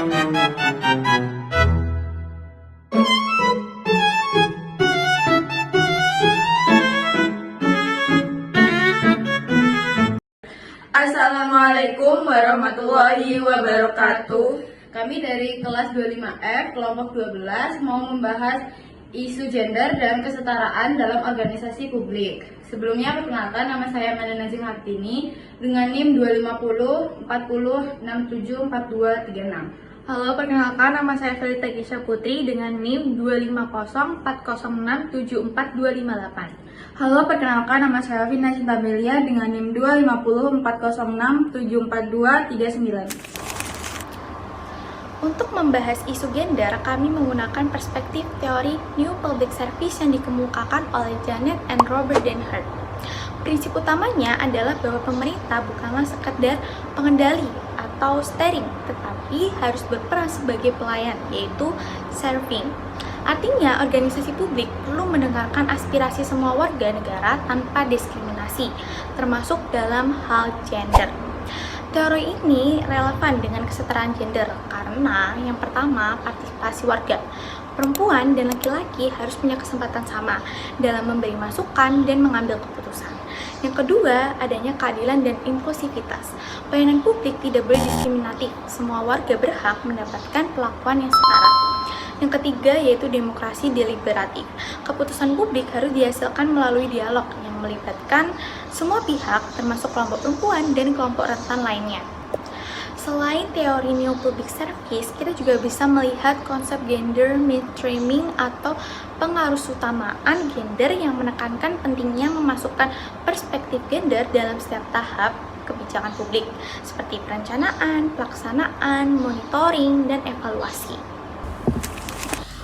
Assalamualaikum warahmatullahi wabarakatuh. Kami dari kelas 25F kelompok 12 mau membahas isu gender dan kesetaraan dalam organisasi publik. Sebelumnya perkenalkan, nama saya Mada Nazim Hartini dengan NIM 250 40 67 42 36. Halo, perkenalkan nama saya Felita Gisha Putri dengan NIM 250 406 74 258. Halo, perkenalkan nama saya Vina Cinta Belia dengan NIM 250 406 742 39. Untuk membahas isu gender, kami menggunakan perspektif teori New Public Service yang dikemukakan oleh Janet and Robert Denhart. Prinsip utamanya adalah bahwa pemerintah bukanlah sekedar pengendali atau steering, tetapi harus berperan sebagai pelayan, yaitu serving. Artinya, organisasi publik perlu mendengarkan aspirasi semua warga negara tanpa diskriminasi, termasuk dalam hal gender. Teori ini relevan dengan kesetaraan gender karena yang pertama, partisipasi warga. Perempuan dan laki-laki harus punya kesempatan sama dalam memberi masukan dan mengambil keputusan. Yang kedua, adanya keadilan dan inklusivitas. Pelayanan publik tidak boleh diskriminatif. Semua warga berhak mendapatkan perlakuan yang setara. Yang ketiga, yaitu demokrasi deliberatif. Keputusan publik harus dihasilkan melalui dialog yang melibatkan semua pihak, termasuk kelompok perempuan dan kelompok rentan lainnya. Selain teori New Public Service, kita juga bisa melihat konsep gender mainstreaming atau pengarusutamaan gender yang menekankan pentingnya memasukkan perspektif gender dalam setiap tahap kebijakan publik, seperti perencanaan, pelaksanaan, monitoring, dan evaluasi.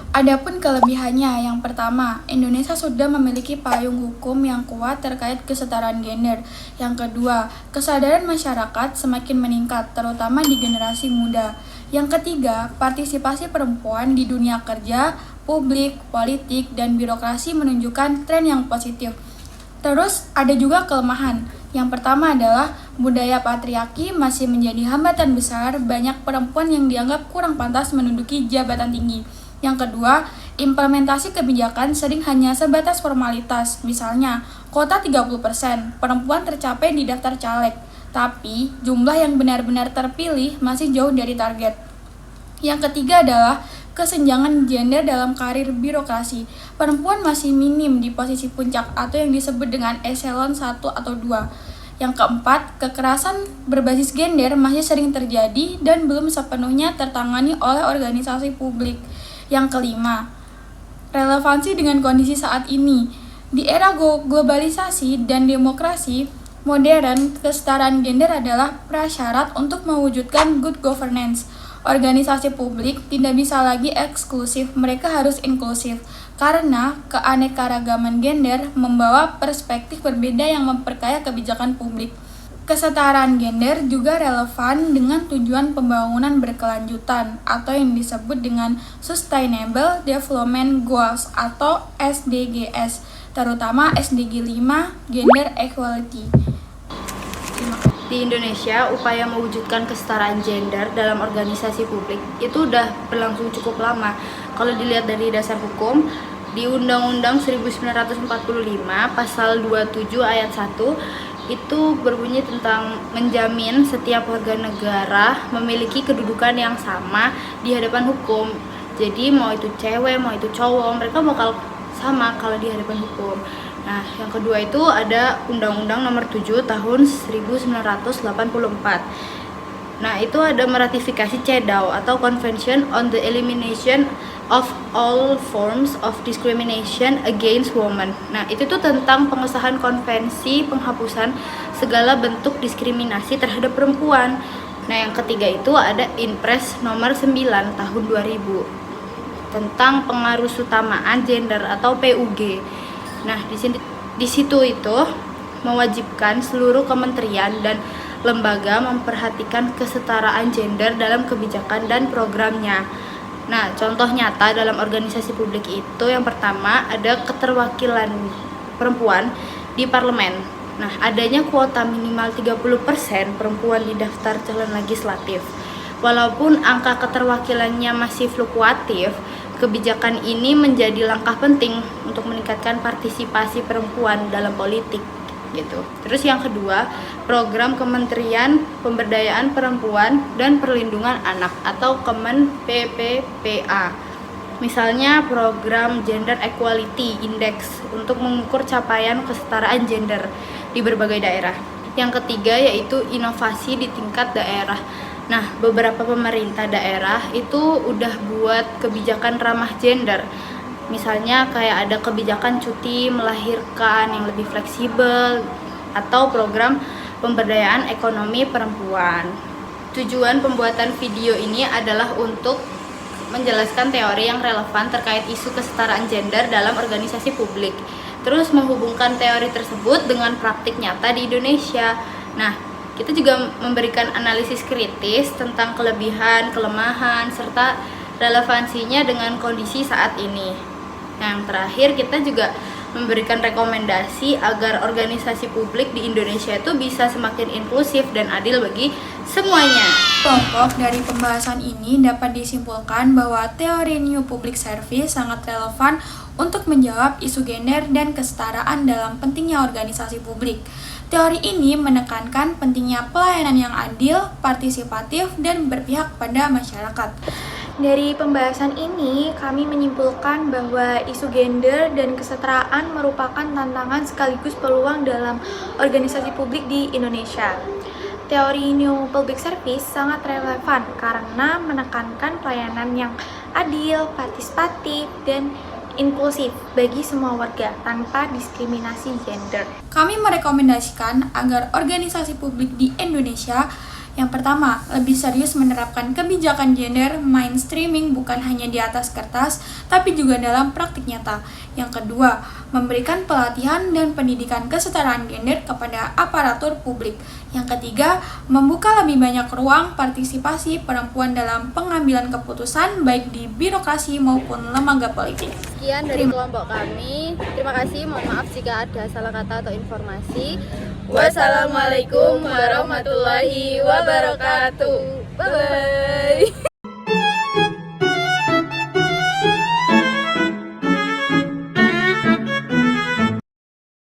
Adapun kelebihannya, yang pertama, Indonesia sudah memiliki payung hukum yang kuat terkait kesetaraan gender. Yang kedua, kesadaran masyarakat semakin meningkat, terutama di generasi muda. Yang ketiga, partisipasi perempuan di dunia kerja, publik, politik, dan birokrasi menunjukkan tren yang positif. Terus, ada juga kelemahan. Yang pertama adalah budaya patriarki masih menjadi hambatan besar, banyak perempuan yang dianggap kurang pantas menduduki jabatan tinggi. Yang kedua, implementasi kebijakan sering hanya sebatas formalitas. Misalnya, kuota 30% perempuan tercapai di daftar caleg, tapi jumlah yang benar-benar terpilih masih jauh dari target. Yang ketiga adalah kesenjangan gender dalam karir birokrasi. Perempuan masih minim di posisi puncak atau yang disebut dengan eselon 1 atau 2. Yang keempat, kekerasan berbasis gender masih sering terjadi dan belum sepenuhnya tertangani oleh organisasi publik. Yang kelima, relevansi dengan kondisi saat ini. Di era globalisasi dan demokrasi modern, kesetaraan gender adalah prasyarat untuk mewujudkan good governance. Organisasi publik tidak bisa lagi eksklusif, mereka harus inklusif. Karena keanekaragaman gender membawa perspektif berbeda yang memperkaya kebijakan publik. Kesetaraan gender juga relevan dengan tujuan pembangunan berkelanjutan atau yang disebut dengan Sustainable Development Goals atau SDGs, terutama SDG 5, Gender Equality. Di Indonesia, upaya mewujudkan kesetaraan gender dalam organisasi publik itu udah berlangsung cukup lama. Kalau dilihat dari dasar hukum, di Undang-Undang 1945, Pasal 27 Ayat 1, itu berbunyi tentang menjamin setiap warga negara memiliki kedudukan yang sama di hadapan hukum. Jadi mau itu cewek, mau itu cowok, mereka bakal sama kalau di hadapan hukum. Nah, yang kedua itu ada Undang-Undang Nomor 7 Tahun 1984. Nah, itu ada meratifikasi CEDAW atau Convention on the Elimination of All Forms of Discrimination Against Women. Nah, itu tuh tentang pengesahan konvensi penghapusan segala bentuk diskriminasi terhadap perempuan. Nah, yang ketiga itu ada Inpres nomor 9 tahun 2000 tentang pengarusutamaan gender atau PUG. Nah, di situ itu mewajibkan seluruh kementerian dan lembaga memperhatikan kesetaraan gender dalam kebijakan dan programnya. Nah, contoh nyata dalam organisasi publik itu yang pertama ada keterwakilan perempuan di parlemen. Nah, adanya kuota minimal 30% perempuan di daftar calon legislatif. Walaupun angka keterwakilannya masih fluktuatif, kebijakan ini menjadi langkah penting untuk meningkatkan partisipasi perempuan dalam politik gitu. Terus yang kedua, program Kementerian Pemberdayaan Perempuan dan Perlindungan Anak atau Kemen PPPA. Misalnya program Gender Equality Index untuk mengukur capaian kesetaraan gender di berbagai daerah. Yang ketiga yaitu inovasi di tingkat daerah. Nah, beberapa pemerintah daerah itu udah buat kebijakan ramah gender. Misalnya kayak ada kebijakan cuti melahirkan yang lebih fleksibel atau program pemberdayaan ekonomi perempuan. Tujuan pembuatan video ini adalah untuk menjelaskan teori yang relevan terkait isu kesetaraan gender dalam organisasi publik. Terus menghubungkan teori tersebut dengan praktik nyata di Indonesia. Nah, kita juga memberikan analisis kritis tentang kelebihan, kelemahan, serta relevansinya dengan kondisi saat ini. Yang terakhir, kita juga memberikan rekomendasi agar organisasi publik di Indonesia itu bisa semakin inklusif dan adil bagi semuanya. Pokok dari pembahasan ini dapat disimpulkan bahwa teori New Public Service sangat relevan untuk menjawab isu gender dan kesetaraan dalam pentingnya organisasi publik. Teori ini menekankan pentingnya pelayanan yang adil, partisipatif, dan berpihak pada masyarakat. Dari pembahasan ini, kami menyimpulkan bahwa isu gender dan kesetaraan merupakan tantangan sekaligus peluang dalam organisasi publik di Indonesia. Teori New Public Service sangat relevan karena menekankan pelayanan yang adil, partisipatif, dan inklusif bagi semua warga tanpa diskriminasi gender. Kami merekomendasikan agar organisasi publik di Indonesia yang pertama, lebih serius menerapkan kebijakan gender mainstreaming bukan hanya di atas kertas, tapi juga dalam praktik nyata. Yang kedua, memberikan pelatihan dan pendidikan kesetaraan gender kepada aparatur publik. Yang ketiga, membuka lebih banyak ruang partisipasi perempuan dalam pengambilan keputusan baik di birokrasi maupun lembaga politik. Sekian dari kelompok kami. Terima kasih, mohon maaf jika ada salah kata atau informasi. Wassalamualaikum warahmatullahi wabarakatuh. Bye-bye.